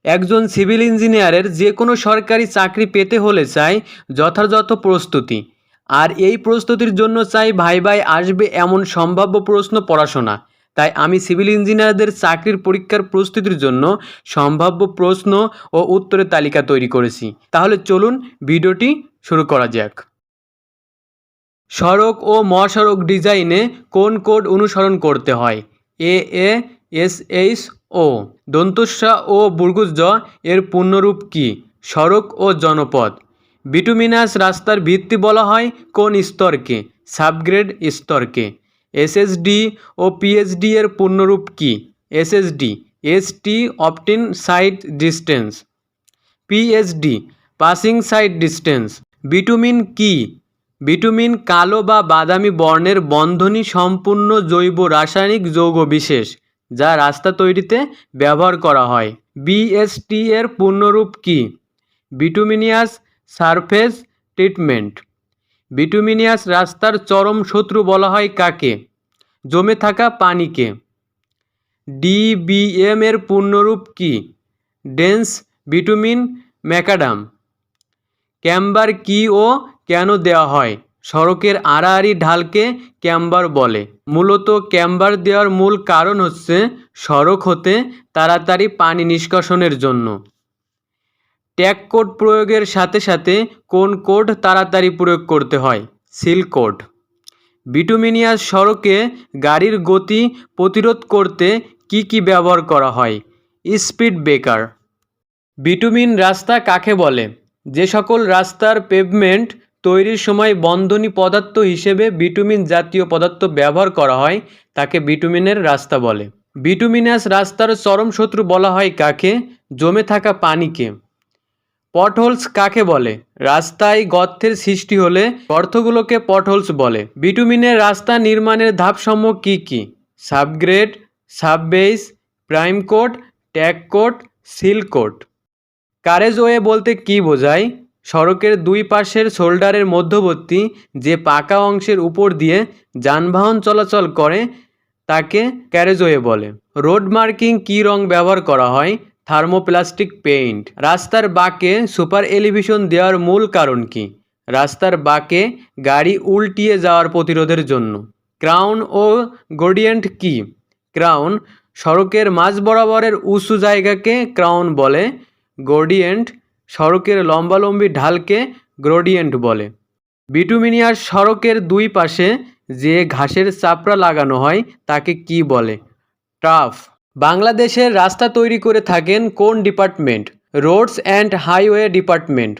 একজন সিভিল ইঞ্জিনিয়ারের যে কোনো সরকারি চাকরি পেতে হলে চাই যথাযথ প্রস্তুতি, আর এই প্রস্তুতির জন্য চাই ভাই আসবে এমন সম্ভাব্য প্রশ্ন পড়াশোনা। তাই আমি সিভিল ইঞ্জিনিয়ারদের চাকরির পরীক্ষার প্রস্তুতির জন্য সম্ভাব্য প্রশ্ন ও উত্তরের তালিকা তৈরি করেছি। তাহলে চলুন ভিডিওটি শুরু করা যাক। সড়ক ও মহাসড়ক ডিজাইনে কোন কোড অনুসরণ করতে হয়? A S H O. দন্তস্বা ও বুর্গুজ এর পূর্ণরূপ কি? সড়ক ও জনপদ। বিটুমিনাস রাস্তার ভিত্তি বলা হয় কোন স্তরকে? সাবগ্রেড স্তরকে। এসএসডি ও পিএইচডি এর পূর্ণরূপ কি? SSD ST obtain side distance, PhD passing side distance. Bitumen কি? বিটুমিন কালো বা বাদামি বর্ণের বন্ধনী সম্পূর্ণ জৈব রাসায়নিক যৌগ বিশেষ যা রাস্তা তৈরিতে ব্যবহার করা হয়। বিএসটি এর পূর্ণরূপ কি? বিটুমিনিয়াস সারফেস ট্রিটমেন্ট। বিটুমিনিয়াস রাস্তার চরম শত্রু বলা হয় কাকে? জমে থাকা পানিকে। ডিবিএম এর পূর্ণরূপ কি? Dense bitumen macadam. ক্যাম্বার কি ও কেন দেওয়া হয়? সড়কের আড়াআড়ি ঢালকে ক্যাম্বার বলে। মূলত ক্যাম্বার দেওয়ার মূল কারণ হচ্ছে সড়ক হতে তাড়াতাড়ি পানি নিষ্কাশনের জন্য। ট্যাগ কোড প্রয়োগের সাথে সাথে কোন কোড তাড়াতাড়ি প্রয়োগ করতে হয়? Seal code. বিটুমিনিয়াস সড়কে গাড়ির গতি প্রতিরোধ করতে কি ব্যবহার করা হয়? Speed breaker. বিটুমিন রাস্তা কাকে বলে? যে সকল রাস্তার পেভমেন্ট তৈরির সময় বন্ধনী পদার্থ হিসেবে বিটুমিন জাতীয় পদার্থ ব্যবহার করা হয় তাকে বিটুমিনের রাস্তা বলে। বিটুমিনাস রাস্তার চরম শত্রু বলা হয় কাকে? জমে থাকা পানিকে। পটহোলস কাকে বলে? রাস্তায় গর্তের সৃষ্টি হলে গর্তগুলোকে পটহোলস বলে। বিটুমিনের রাস্তা নির্মাণের ধাপসমূহ কি? Subgrade, subbase, prime coat, tack coat, seal coat. Carriageway বলতে কি বোঝায়? সড়কের দুই পাশের শোল্ডারের মধ্যবর্তী যে পাকা অংশের উপর দিয়ে যানবাহন চলাচল করে তাকে ক্যারেজওয়ে বলে। রোড মার্কিং কি রং ব্যবহার করা হয়? Thermoplastic paint. রাস্তার বাঁকে সুপার এলিভেশন দেওয়ার মূল কারণ কি? রাস্তার বাঁকে গাড়ি উল্টিয়ে যাওয়ার প্রতিরোধের জন্য। ক্রাউন ও গ্রেডিয়েন্ট কি? ক্রাউন সড়কের মাঝ বরাবরের উঁচু জায়গাকে ক্রাউন বলে। গ্রেডিয়েন্ট সড়কের লম্বালম্বি ঢালকে গ্রেডিয়েন্ট বলে। বিটুমিনিয়াস সড়কের দুই পাশে যে ঘাসের চাপড়া লাগানো হয় তাকে কি বলে? টাফ। বাংলাদেশের রাস্তা তৈরি করে থাকেন কোন department? Roads and highway department.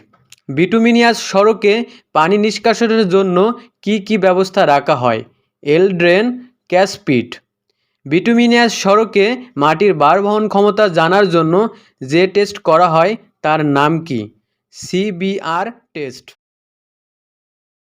Bituminous সড়কে পানি নিষ্কাশনের জন্য কি ব্যবস্থা রাখা হয়? এল ড্রেন, ক্যাসপিট। বিটুমিনিয়াস সড়কে মাটির ভার বহন ক্ষমতা জানার জন্য যে টেস্ট করা হয় তার নাম কি? CBR test.